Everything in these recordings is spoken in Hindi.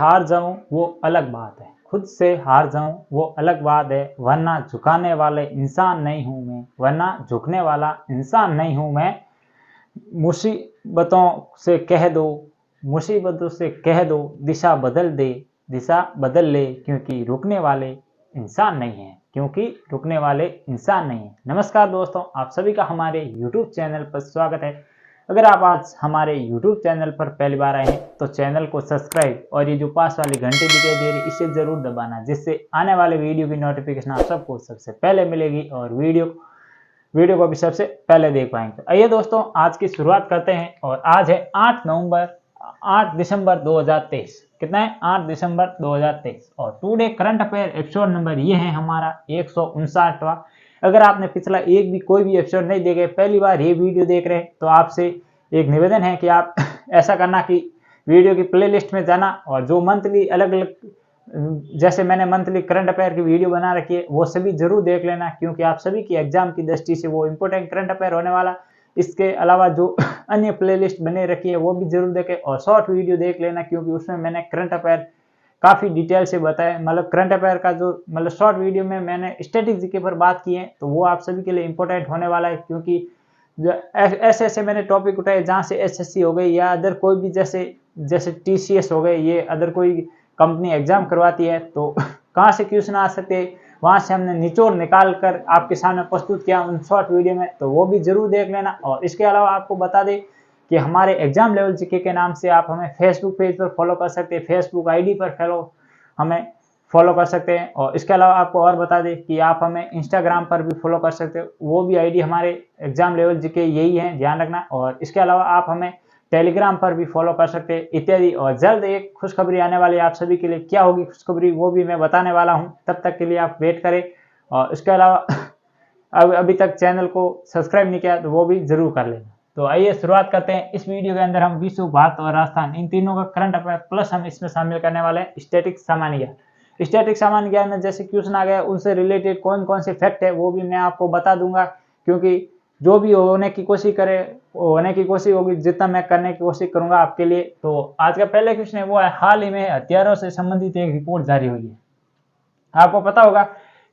हार जाऊं वो अलग बात है, खुद से हार जाऊं वो अलग बात है, वरना झुकाने वाले इंसान नहीं हूं मैं, वरना झुकने वाला इंसान नहीं हूं मैं। मुसीबतों से कह दो, मुसीबतों से कह दो दिशा बदल दे, दिशा बदल ले, क्योंकि रुकने वाले इंसान नहीं है, क्योंकि रुकने वाले इंसान नहीं है। नमस्कार दोस्तों, आप सभी का हमारे YouTube चैनल पर स्वागत है। अगर आप आज हमारे YouTube चैनल पर पहली बार आए हैं तो चैनल को सब्सक्राइब और ये जो पास वाली घंटी दिखाई दे रही है इसे जरूर दबाना, जिससे आने वाले वीडियो की नोटिफिकेशन आप सबको सबसे पहले मिलेगी और वीडियो को भी सबसे पहले देख पाएंगे। आइए दोस्तों, आज की शुरुआत करते हैं और आज है 8 दिसंबर 2023। कितना है? 8 दिसंबर 2023 और today current affair episode number ये है हमारा 159वां। अगर आपने पिछला एक भी कोई भी एपिसोड नहीं देखे, पहली बार ये वीडियो देख रहे हैं, तो आपसे एक निवेदन है कि आप ऐसा करना कि वीडियो की प्लेलिस्ट में जाना और जो मंथली अलग अलग, जैसे मैंने मंथली करंट अफेयर की वीडियो बना रखी है, वो सभी जरूर देख लेना, क्योंकि आप सभी की एग्जाम की दृष्टि से वो इंपॉर्टेंट करंट अफेयर होने वाला। इसके अलावा जो अन्य प्लेलिस्ट बने रखी है वो भी जरूर देखें और शॉर्ट वीडियो देख लेना, क्योंकि उसमें मैंने करंट अफेयर काफ़ी डिटेल से बताया। मतलब करंट अफेयर का जो शॉर्ट वीडियो में मैंने स्टैटिक जीके पर बात की है, तो वो आप सभी के लिए इंपॉर्टेंट होने वाला है, क्योंकि ऐसे मैंने टॉपिक उठाए जहाँ से एसएससी हो गई या अदर कोई भी जैसे टीसीएस हो गए, ये अदर कोई कंपनी एग्जाम करवाती है, तो कहाँ से क्वेश्चन आ सकते हैं, वहाँ से हमने निचोड़ निकाल कर आपके सामने प्रस्तुत किया उन शॉर्ट वीडियो में, तो वो भी जरूर देख लेना। और इसके अलावा आपको बता दें कि हमारे एग्जाम लेवल जीके के नाम से आप हमें फेसबुक पेज पर फॉलो कर सकते हैं, फेसबुक आईडी पर हमें फॉलो कर सकते हैं। और इसके अलावा आपको और बता दें कि आप हमें इंस्टाग्राम पर भी फॉलो कर सकते हो, वो भी आईडी हमारे एग्जाम लेवल जीके यही है, ध्यान रखना। और इसके अलावा आप हमें टेलीग्राम पर भी फॉलो कर सकते हैं इत्यादि। और जल्द एक खुशखबरी आने वाली है आप सभी के लिए। क्या होगी खुशखबरी वो भी मैं बताने वाला हूँ, तब तक के लिए आप वेट करें। और इसके अलावा अभी तक चैनल को सब्सक्राइब नहीं किया तो वो भी जरूर कर लेना। तो आइए शुरुआत करते हैं। इस वीडियो के अंदर हम विश्व, भारत और राजस्थान इन तीनों का करंट अफेयर प्लस हम इसमें शामिल करने वाले हैं स्टैटिक सामान्य ज्ञान। स्टैटिक सामान्य ज्ञान में जैसे क्वेश्चन आ गया उनसे रिलेटेड कौन कौन से फैक्ट है वो भी मैं आपको बता दूंगा, क्योंकि जो भी होने की कोशिश करे होने की कोशिश होगी, जितना मैं करने की कोशिश करूंगा आपके लिए। तो आज का पहला क्वेश्चन है वो है, हाल ही में हथियारों से संबंधित एक रिपोर्ट जारी हुई है। आपको पता होगा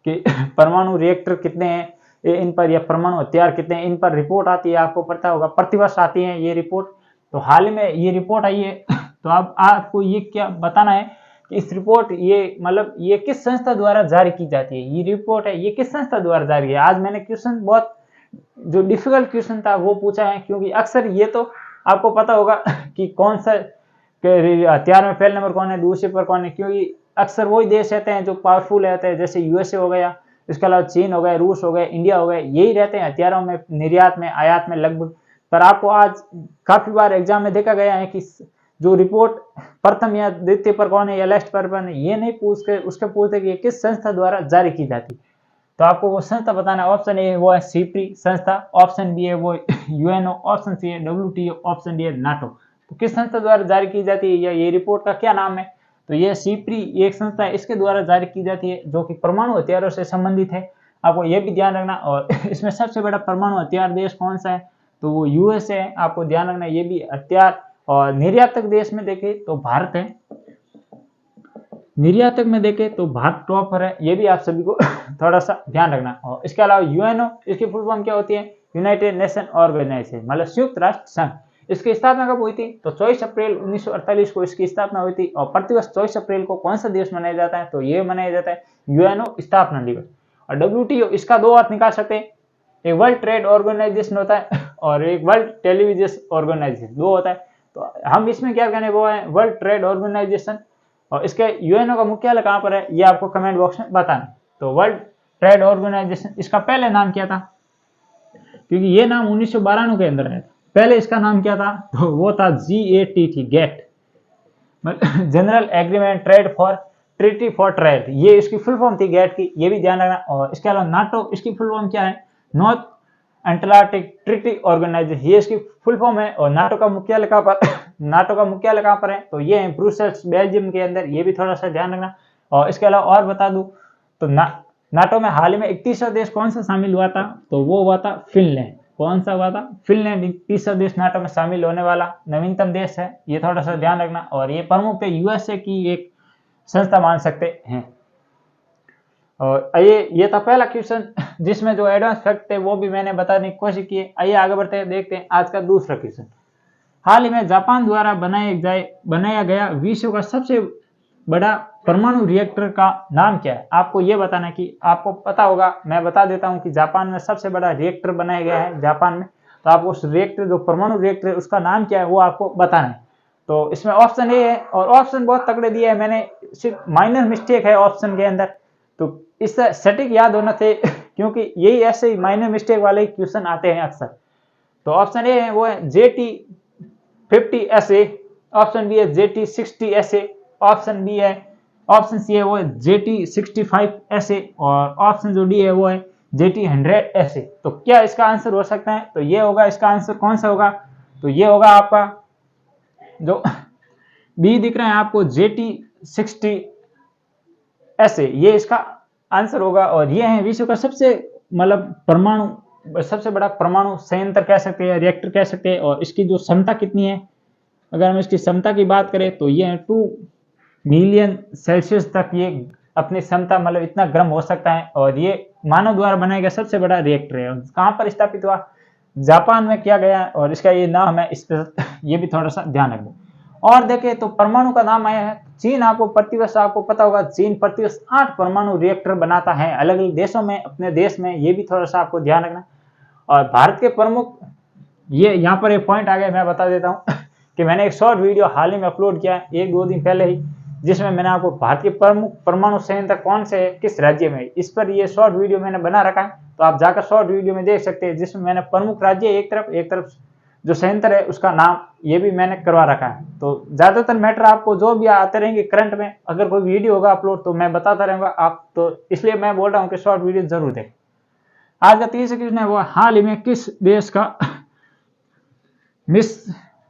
कि परमाणु रिएक्टर कितने हैं इन पर, या परमाणु हथियार कितने हैं इन पर रिपोर्ट आती है, आपको पता होगा प्रतिवर्ष आती है ये रिपोर्ट। तो हाल ही में ये रिपोर्ट आई है। तो अब आपको ये क्या बताना है कि इस रिपोर्ट ये किस संस्था द्वारा जारी की जाती है, ये रिपोर्ट है ये किस संस्था द्वारा जारी है। आज मैंने क्वेश्चन बहुत जो डिफिकल्ट क्वेश्चन था वो पूछा है, क्योंकि अक्सर ये तो आपको पता होगा कि कौन सा हथियार में पहले नंबर कौन है, दूसरे पर कौन है, क्योंकि अक्सर वही देश रहते हैं जो पावरफुल रहते हैं, जैसे यूएसए हो गया, इसके अलावा चीन हो गया, रूस हो गया, इंडिया हो गया, यही रहते हैं हथियारों में, निर्यात में, आयात में लगभग। पर आपको आज काफी बार एग्जाम में देखा गया है कि जो रिपोर्ट प्रथम या द्वितीय पर कौन है या लास्ट पर कौन है, ये नहीं पूछ के उसके पूछते कि ये किस संस्था द्वारा जारी की जाती। तो आपको वो संस्था बताना है। ऑप्शन ए वो है सीप्री संस्था, ऑप्शन बी है वो यूएनओ, ऑप्शन सी है डब्ल्यूटीओ, ऑप्शन डी है नाटो। तो किस संस्था द्वारा जारी की जाती है या ये रिपोर्ट का क्या नाम है? तो ये सीप्री एक संस्था है, इसके द्वारा जारी की जाती है, जो कि परमाणु हथियारों से संबंधित है। आपको ये भी ध्यान रखना। और इसमें सबसे बड़ा परमाणु हथियार देश कौन सा है? तो वो यूएसए है, आपको ध्यान रखना ये भी हथियार। और निर्यातक देश में देखें तो भारत है, निर्यातक में देखें तो भारत टॉप पर है, ये भी आप सभी को थोड़ा सा ध्यान रखना। और इसके अलावा यूएनओ, इसकी फुल फॉर्म क्या होती है? यूनाइटेड नेशन ऑर्गेनाइजेशन, मतलब संयुक्त राष्ट्र संघ। इसकी स्थापना कब हुई थी? तो 24 अप्रैल 1948 को इसकी स्थापना हुई थी। और प्रतिवर्ष 24 अप्रैल को कौन सा दिवस मनाया जाता है? तो ये मनाया जाता है यूएनओ स्थापना दिवस। और डब्ल्यूटीओ, इसका दो अर्थ निकाल सकते हैं, एक वर्ल्ड ट्रेड ऑर्गेनाइजेशन होता है और एक वर्ल्ड टेलीविजन ऑर्गेनाइजेशन, दो होता है। तो हम इसमें क्या करने वो है वर्ल्ड ट्रेड ऑर्गेनाइजेशन। और इसके यूएनओ का मुख्यालय कहाँ पर है ये आपको कमेंट बॉक्स में बताना। तो वर्ल्ड ट्रेड ऑर्गेनाइजेशन, इसका पहले नाम क्या था? क्योंकि ये नाम 1992 के अंदर है, पहले इसका नाम क्या था? तो वो था GATT, GATT, general agreement trade for treaty for trade, ये इसकी फुल फॉर्म थी गेट की, ये भी ध्यान रखना। और इसके अलावा नाटो, इसकी फुल फॉर्म क्या है? नॉर्थ अटलांटिक ट्रीटी ऑर्गेनाइजेशन, ये इसकी फुल फॉर्म है। और नाटो का मुख्यालय कहाँ पर नाटो का मुख्यालय कहाँ पर है? तो ये है ब्रुसेल्स, बेल्जियम के अंदर, ये भी थोड़ा सा ध्यान रखना। और इसके अलावा और बता दूं तो नाटो में हाल ही में 31वां देश कौन सा शामिल हुआ था? तो वो हुआ था फिनलैंड। कौन सा हुआ था? फिनलैंड तीसरा देश नाटो में शामिल होने वाला नवीनतम देश है, ये थोड़ा सा ध्यान रखना। और ये प्रमुख है यूएसए की एक संस्था मान सकते हैं। और ये था पहला क्वेश्चन, जिसमें जो एडवांस फैक्ट थे वो भी मैंने बताने की कोशिश की है। आइए आगे बढ़ते हैं, देखते हैं आज का दूसरा क्वेश्चन। हाल ही में जापान द्वारा बनाया गया विश्व का सबसे बड़ा परमाणु रिएक्टर का नाम क्या है? आपको ये बताना कि आपको पता होगा, मैं बता देता हूं कि जापान में सबसे बड़ा रिएक्टर बनाया गया है जापान में। तो आपको उस रिएक्टर, जो परमाणु रिएक्टर है, उसका नाम क्या है वो आपको बताना है। तो इसमें ऑप्शन ए है, और ऑप्शन बहुत तगड़े दिए है मैंने, सिर्फ माइनर मिस्टेक है ऑप्शन के अंदर, तो इससे सटीक याद होना चाहिए क्योंकि यही ऐसे ही माइनर मिस्टेक वाले क्वेश्चन आते हैं अक्सर। तो ऑप्शन ए है वो है JT50SA, ऑप्शन बी है JT60SA, ऑप्शन सी है वो है JT65SA, और ऑप्शन जो डी है वो है JT100SA। तो क्या इसका आंसर हो सकता है? तो ये होगा, इसका आंसर कौन सा होगा? तो ये होगा आपका जो बी दिख रहा है आपको, JT60SA, ये इसका आंसर होगा। और ये है विश्व का सबसे सबसे बड़ा परमाणु संयंत्र कह सकते हैं, रिएक्टर कह सकते हैं। और इसकी जो क्षमता कितनी है, अगर हम इसकी क्षमता की बात करें तो ये 2 मिलियन सेल्सियस तक ये अपनी क्षमता, इतना गर्म हो सकता है। और ये मानव द्वारा बनाया गया सबसे बड़ा रिएक्टर है। कहाँ पर स्थापित हुआ? जापान में किया गया, और इसका ये नाम है, इस पर ये भी थोड़ा सा ध्यान रखना। और देखें तो परमाणु का नाम आया है चीन। आपको प्रतिवर्ष, आपको पता होगा, चीन प्रतिवर्ष 8 परमाणु रिएक्टर बनाता है अलग अलग देशों में, अपने देश में, ये भी थोड़ा सा आपको ध्यान रखना। और भारत के प्रमुख, ये यहाँ पर एक पॉइंट आ गया, मैं बता देता हूँ कि मैंने एक शॉर्ट वीडियो हाल ही में अपलोड किया है 1-2 दिन पहले ही, जिसमें मैंने आपको भारत के प्रमुख परमाणु संयंत्र कौन से है, किस राज्य में, इस पर ये शॉर्ट वीडियो मैंने बना रखा है। तो आप जाकर शॉर्ट वीडियो में देख सकते हैं, जिसमें मैंने प्रमुख राज्य एक तरफ जो संयंत्र है उसका नाम ये भी मैंने करवा रखा है। तो ज्यादातर मैटर आपको जो भी आते रहेंगे करंट में, अगर कोई वीडियो होगा अपलोड तो मैं बताता रहूंगा आप, तो इसलिए मैं बोल रहा हूँ कि शॉर्ट वीडियो जरूर देखें। आज का तीसरा क्वेश्चन है वो, हाल ही में किस देश का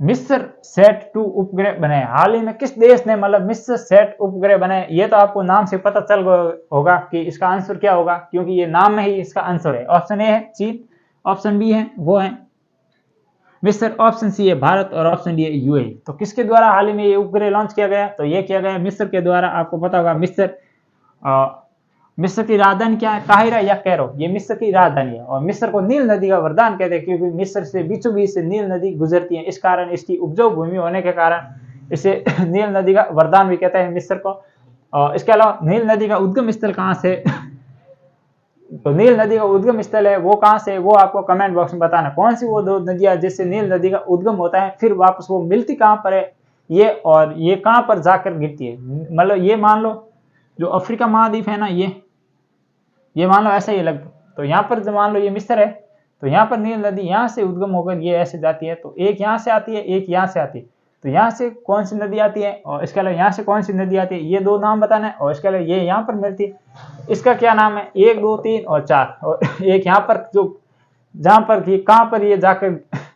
मिस्र सेट 2 उपग्रह बने? हाल ही में किस देश ने मिस्र सेट उपग्रह बने? ये तो आपको नाम से पता चल होगा कि इसका आंसर क्या होगा, क्योंकि ये नाम में ही इसका आंसर है। ऑप्शन ए है चीन, ऑप्शन बी है वो है मिस्र, ऑप्शन सी है भारत, और ऑप्शन डी है यूएई। तो किसके द्वारा हाल ही में ये उपग्रह लॉन्च किया गया? तो ये किया गया मिस्र के द्वारा। आपको पता होगा मिस्र की राजधानी क्या है? काहिरा या कैरो, ये मिस्र की राजधानी है। और मिस्र को नील नदी का वरदान कहते हैं, क्योंकि मिस्र से बीचों बीच से नील नदी गुजरती है। इस कारण, इसकी उपजाऊ भूमि होने के कारण इसे नील नदी का वरदान भी कहते हैं मिस्र को। और इसके अलावा नील नदी का उद्गम स्थल कहाँ से तो नील नदी का उद्गम स्थल है वो कहाँ से, वो आपको कमेंट बॉक्स में बताना, कौन सी वो 2 नदियां जिससे नील नदी का उद्गम होता है, फिर वापस वो मिलती कहाँ पर है ये, और ये कहाँ पर जाकर गिरती है। ये मान लो जो अफ्रीका महाद्वीप है ना, ये मान लो ऐसा ही लगता। तो यहाँ पर जो मान लो ये मिस्र है, तो यहाँ पर नील नदी यहाँ से उद्गम होकर ये ऐसे जाती है। तो एक यहाँ से आती है, एक यहाँ से आती है। तो यहाँ से कौन सी नदी आती है, और इसके अलावा यहाँ से कौन सी नदी आती है, ये 2 नाम बताना है। और इसके अलावा ये यहाँ पर मिलती है, इसका क्या नाम है? 1, 2, 3 और 4। और एक यहाँ पर जो जहाँ पर कहाँ पर ये जाकर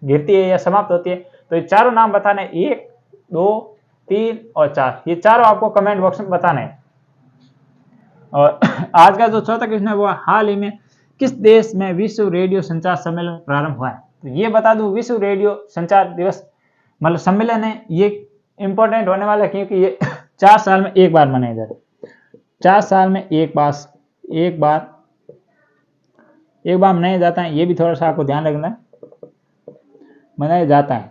गिरती है या समाप्त होती है। तो ये चारों नाम बताने, 1, 2, 3 और 4, ये चारों आपको कमेंट बॉक्स में बताना है। और आज का जो चौथा क्वेश्चन है वो, हाल ही में किस देश में विश्व रेडियो संचार सम्मेलन प्रारंभ हुआ है? तो ये बता दूं, विश्व रेडियो संचार दिवस सम्मेलन है, ये इंपॉर्टेंट होने वाला है, क्योंकि ये 4 साल में एक बार मनाया जाता है। 4 साल में एक बार मनाया जाता है। ये भी थोड़ा सा आपको ध्यान रखना है, मनाया जाता है।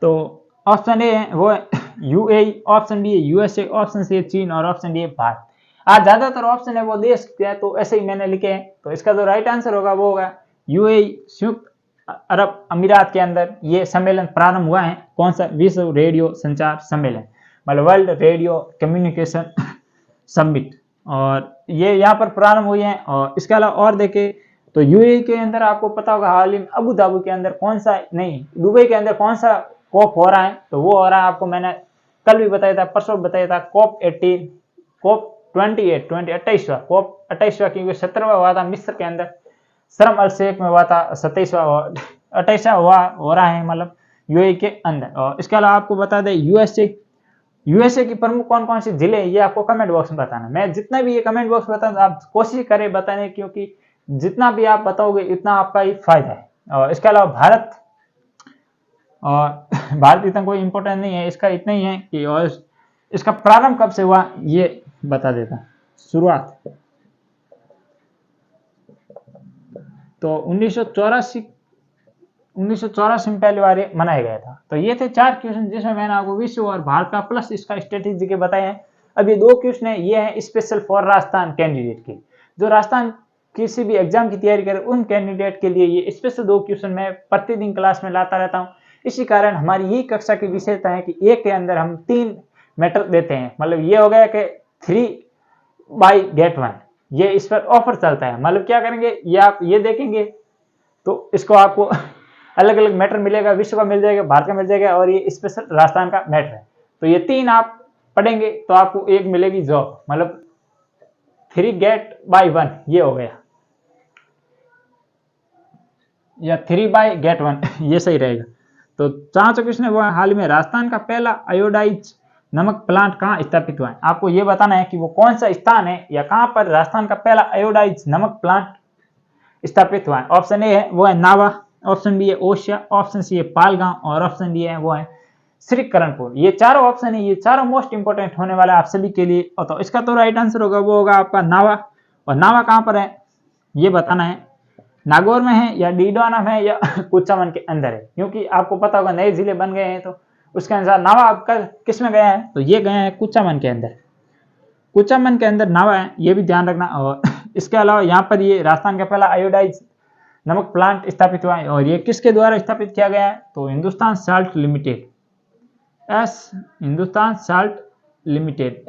तो ऑप्शन ए है वो है यूएई, ऑप्शन बी है यूएसए, ऑप्शन सी है चीन, और ऑप्शन डी है भारत। आज ज्यादातर ऑप्शन है वो देश के हैं, तो ऐसे ही मैंने लिखे हैं। तो इसका जो राइट आंसर होगा वो होगा यूएई, संयुक्त अरब अमीरात के अंदर ये सम्मेलन प्रारंभ हुआ है। कौन सा? विश्व रेडियो संचार सम्मेलन, वर्ल्ड रेडियो कम्युनिकेशन समिट, और ये यहाँ पर प्रारंभ हुई है। और इसके अलावा और देखें तो यूएई के अंदर आपको पता होगा हाल ही में अबू धाबी के अंदर दुबई के अंदर कौन सा कॉप हो रहा है? तो वो हो रहा है, आपको मैंने कल भी बताया था, परसों बताया था, COP 28वां COP 28वां, क्योंकि 17वां हुआ था मिस्र के अंदर, शर्म अल शेख में हुआ था। 28वां हो रहा है यूएई के अंदर। और इसके अलावा आपको बता दें यूएसए यूएसए की प्रमुख कौन कौन सी जिले हैं ये आपको कमेंट बॉक्स में बताना। मैं जितना भी ये कमेंट बॉक्स में बताऊँ आप कोशिश करें बताने, क्योंकि जितना भी आप बताओगे इतना आपका ही फायदा है। और इसके अलावा भारत, और भारत इतना कोई इंपॉर्टेंट नहीं है, इसका इतना ही है कि और इसका प्रारंभ कब से हुआ ये बता देता। शुरुआत तो 1984 में पहली बार मनाया गया था। तो ये थे 4 क्वेश्चन जिसमें मैंने आपको विश्व और भारत का प्लस इसका स्ट्रेटेजी के बताए हैं। अब ये 2 क्वेश्चन है, ये है स्पेशल फॉर राजस्थान कैंडिडेट के, जो राजस्थान किसी भी एग्जाम की तैयारी करे उन कैंडिडेट के लिए ये स्पेशल 2 क्वेश्चन मैं प्रतिदिन क्लास में लाता रहता हूँ। इसी कारण हमारी यही कक्षा की विशेषता है कि एक के अंदर हम 3 मैटर देते हैं। मतलब ये हो गया कि 3 बाई गेट 1, ये इस पर ऑफर चलता है। मतलब क्या करेंगे, ये आप ये देखेंगे तो इसको आपको अलग अलग मैटर मिलेगा, विश्व का मिल जाएगा, भारत का मिल जाएगा, और ये स्पेशल राजस्थान का मैटर है। तो ये 3 आप पढ़ेंगे तो आपको एक मिलेगी जॉब, मतलब 3 गेट बाई 1 ये हो गया, या 3 बाई गेट 1 ये सही रहेगा। तो 4 क्वेश्चन वो हाल में राजस्थान का पहला आयोडाइज नमक प्लांट कहाँ स्थापित हुआ है। आपको ये बताना है कि वो कौन सा स्थान है या कहाँ पर राजस्थान का पहला आयोडाइज नमक प्लांट स्थापित हुआ है। ऑप्शन ए है वो है नावा, ऑप्शन बी है ओशिया, ऑप्शन सी है पालगांव, और ऑप्शन डी है वो है श्रीकरणपुर। ये चारों ऑप्शन है, ये चारों मोस्ट इंपोर्टेंट होने वाले आप सभी के लिए। तो इसका तो राइट आंसर होगा वो होगा आपका नावा। और नावा कहाँ पर है ये बताना है, नागौर में है या डीडवाना में है या कुचामन के अंदर है, क्योंकि आपको पता होगा नए जिले बन गए हैं तो उसके अनुसार नावा आपका किस में गया है, तो ये गया है कुचामन के अंदर। कुचामन के अंदर नावा है, ये भी ध्यान रखना। और इसके अलावा यहाँ पर ये राजस्थान का पहला आयोडाइज नमक प्लांट स्थापित हुआ है, और ये किसके द्वारा स्थापित किया गया है, तो Hindustan salt limited, Hindustan salt limited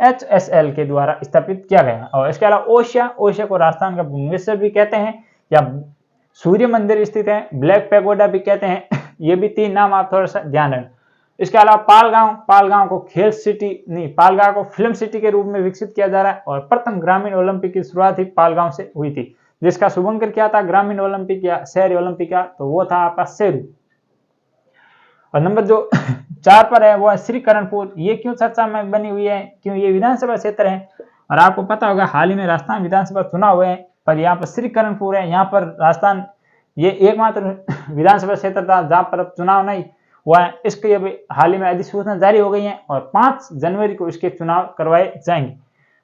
HSL के द्वारा स्थापित किया गया। और इसके अलावा ओशिया को राजस्थान का भुवनेश्वर भी कहते हैं, या सूर्य मंदिर स्थित है, ब्लैक पैगोडा भी कहते हैं। ये भी 3 नाम आप थोड़ा सा ध्यान रखें। इसके अलावा पालगांव को खेल सिटी नहीं, पालगांव को फिल्म सिटी के रूप में विकसित किया जा रहा है, और प्रथम ग्रामीण ओलंपिक की शुरुआत ही पालगांव से हुई थी, जिसका शुभंकर क्या था, ग्रामीण ओलंपिक या शहरी ओलंपिक का, तो वो था आपका शेरू। और नंबर जो 4 पर है वो है श्रीकरणपुर। ये क्यों चर्चा में बनी हुई है, क्यों, ये विधानसभा क्षेत्र है, और आपको पता होगा हाल ही में राजस्थान विधानसभा चुनाव हुए हैं, पर यहाँ पर श्रीकरणपुर है। यहाँ पर राजस्थान ये एकमात्र विधानसभा क्षेत्र था जहाँ पर अब चुनाव नहीं हुआ है। इसके अभी हाल ही में अधिसूचना जारी हो गई है, और 5 जनवरी को इसके चुनाव करवाए जाएंगे।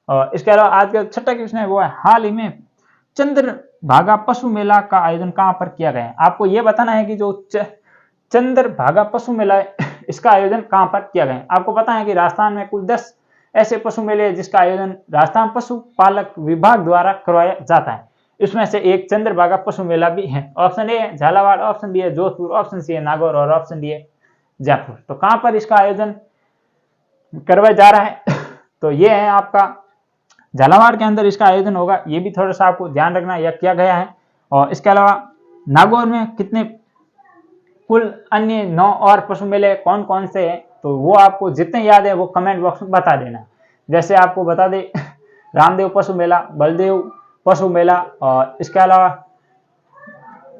और इसके अलावा आज का 6वां क्वेश्चन है वो है हाल ही में चंद्रभागा पशु मेला का आयोजन कहाँ पर किया गया है। आपको ये बताना है कि जो चंद्रभागा पशु मेला है इसका आयोजन कहाँ पर किया गया है। आपको पता है कि राजस्थान में कुल 10 ऐसे पशु मेले हैं जिसका आयोजन राजस्थान पशुपालक विभाग द्वारा करवाया जाता है। इसमें से एक चंद्रभागा पशु मेला भी है। ऑप्शन ए है झालावाड़, ऑप्शन बी है जोधपुर, ऑप्शन सी है नागौर, और ऑप्शन डी है जयपुर। तो कहाँ पर इसका आयोजन करवाया जा रहा है, तो ये है आपका झालावाड़ के अंदर इसका आयोजन होगा। ये भी थोड़ा सा आपको ध्यान रखना यह किया गया है। और इसके अलावा नागौर में कितने कुल अन्य 9 और पशु मेले कौन कौन से हैं, तो वो आपको जितने याद है वो कमेंट बॉक्स में बता देना। जैसे आपको बता दे रामदेव पशु मेला, बलदेव पशु मेला, और इसके अलावा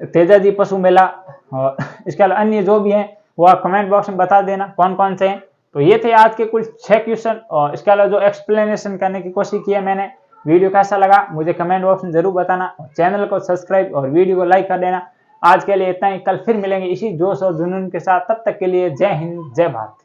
तेजाजी पशु मेला, और इसके अलावा अन्य जो भी हैं वो आप कमेंट बॉक्स में बता देना कौन कौन से हैं। तो ये थे आज के कुल 6 क्वेश्चन, और इसके अलावा जो एक्सप्लेनेशन करने की कोशिश की है मैंने। वीडियो कैसा लगा मुझे कमेंट बॉक्स में जरूर बताना, चैनल को सब्सक्राइब और वीडियो को लाइक कर देना। आज के लिए इतना ही, कल फिर मिलेंगे इसी जोश और जुनून के साथ। तब तक के लिए जय हिंद, जय भारत।